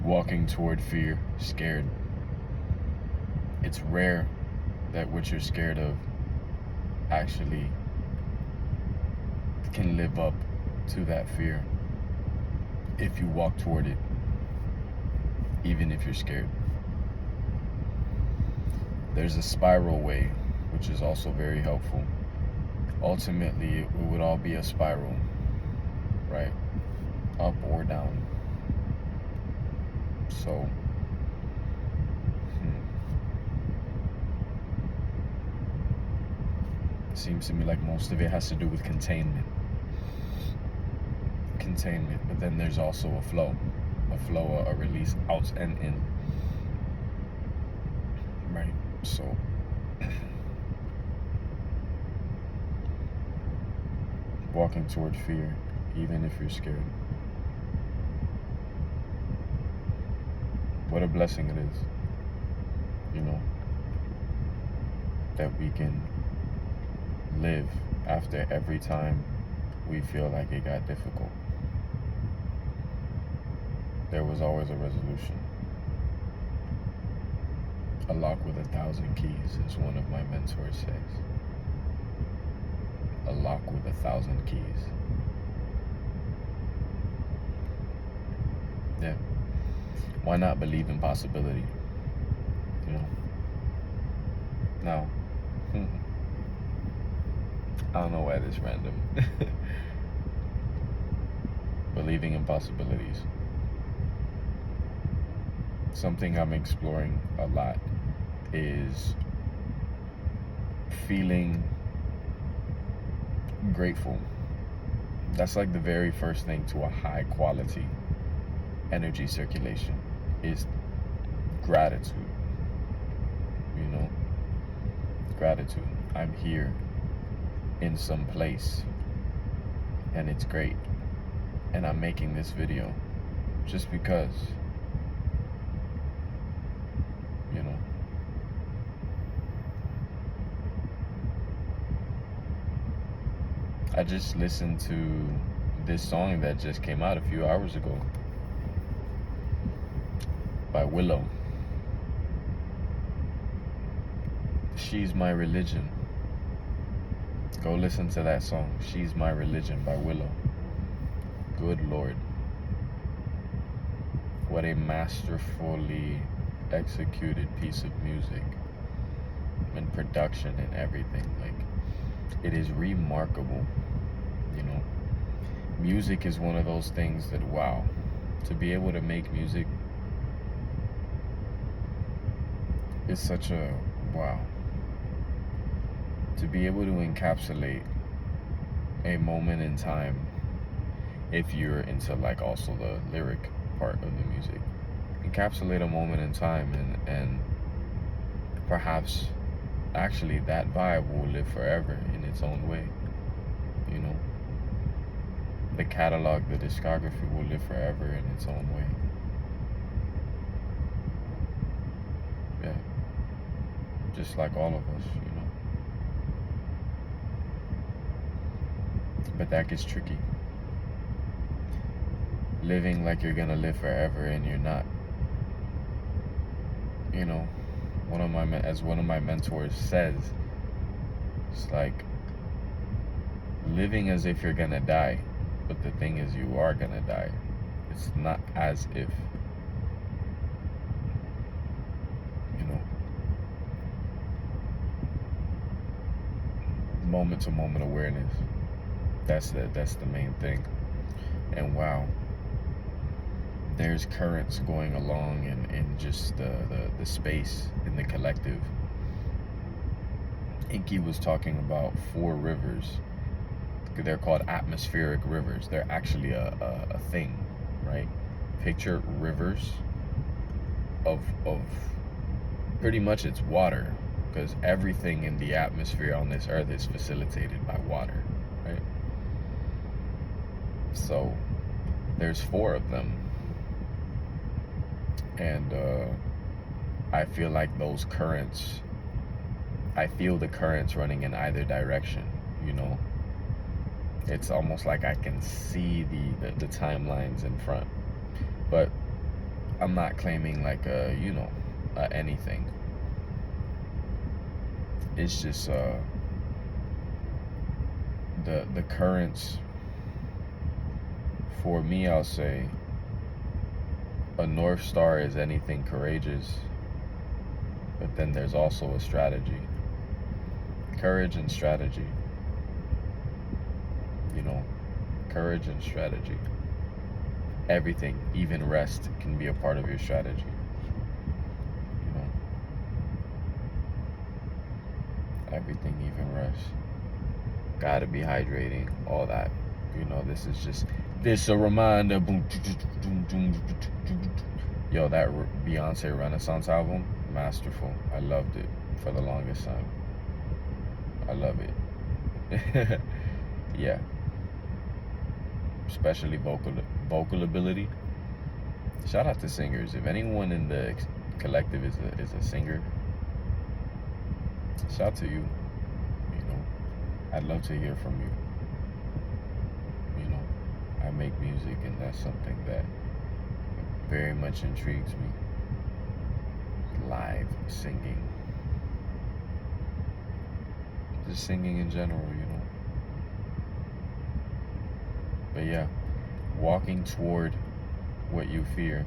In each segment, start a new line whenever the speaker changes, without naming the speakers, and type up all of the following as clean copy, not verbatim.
walking toward fear, scared. It's rare that what you're scared of actually can live up to that fear if you walk toward it, even if you're scared. There's a spiral way, which is also very helpful. Ultimately, it would all be a spiral, right? Up or down. So, it seems to me like most of it has to do with containment. But then there's also a flow, a release out and in, right? So, walking toward fear, even if you're scared. What a blessing it is, that we can live after every time we feel like it got difficult. There was always a resolution. A lock with 1,000 keys, as one of my mentors says. A lock with 1,000 keys. Yeah. Why not believe in possibility? Now, I don't know why this random. Believing in possibilities. Something I'm exploring a lot is feeling grateful. That's like the very first thing to a high quality energy circulation is gratitude. Gratitude. I'm here in some place and it's great, and I'm making this video just because, I just listened to this song that just came out a few hours ago by Willow. She's My Religion. Go listen to that song, She's My Religion by Willow. Good Lord. What a masterfully executed piece of music and production and everything. Like, it is remarkable. Music is one of those things that, wow, to be able to make music is such a wow. To be able to encapsulate a moment in time, if you're into like also the lyric part of the music, encapsulate a moment in time and perhaps actually that vibe will live forever in its own way. The catalog, the discography will live forever in its own way. Yeah. Just like all of us, But that gets tricky. Living like you're gonna live forever and you're not. As one of my mentors says, it's like living as if you're gonna die, but the thing is you are gonna die. It's not as if. Moment to moment awareness. That's the main thing. And wow, there's currents going along in just the space in the collective. Inky was talking about 4 rivers. They're called atmospheric rivers. They're actually a thing, right? Picture rivers of pretty much it's water, because everything in the atmosphere on this earth is facilitated by water, right? So there's 4 of them, and I feel like those currents, I feel the currents running in either direction. It's almost like I can see the timelines in front. But I'm not claiming like anything. It's just the currents. For me, I'll say a North Star is anything courageous, but then there's also a strategy. Courage and strategy. You know, courage and strategy. Everything, even rest, can be a part of your strategy. You know, everything, even rest. Gotta be hydrating, all that. You know, this a reminder. Yo, that Beyonce Renaissance album, masterful. I loved it for the longest time. I love it. Yeah, especially vocal ability. Shout out to singers. If anyone in the collective is a singer, shout out to you. You know, I'd love to hear from you. You know, I make music, and that's something that very much intrigues me. Live singing, just singing in general, you know. But yeah, walking toward what you fear,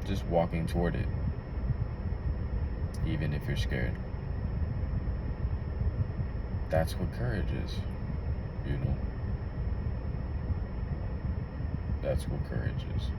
just walking toward it, even if you're scared. That's what courage is, you know. That's what courage is.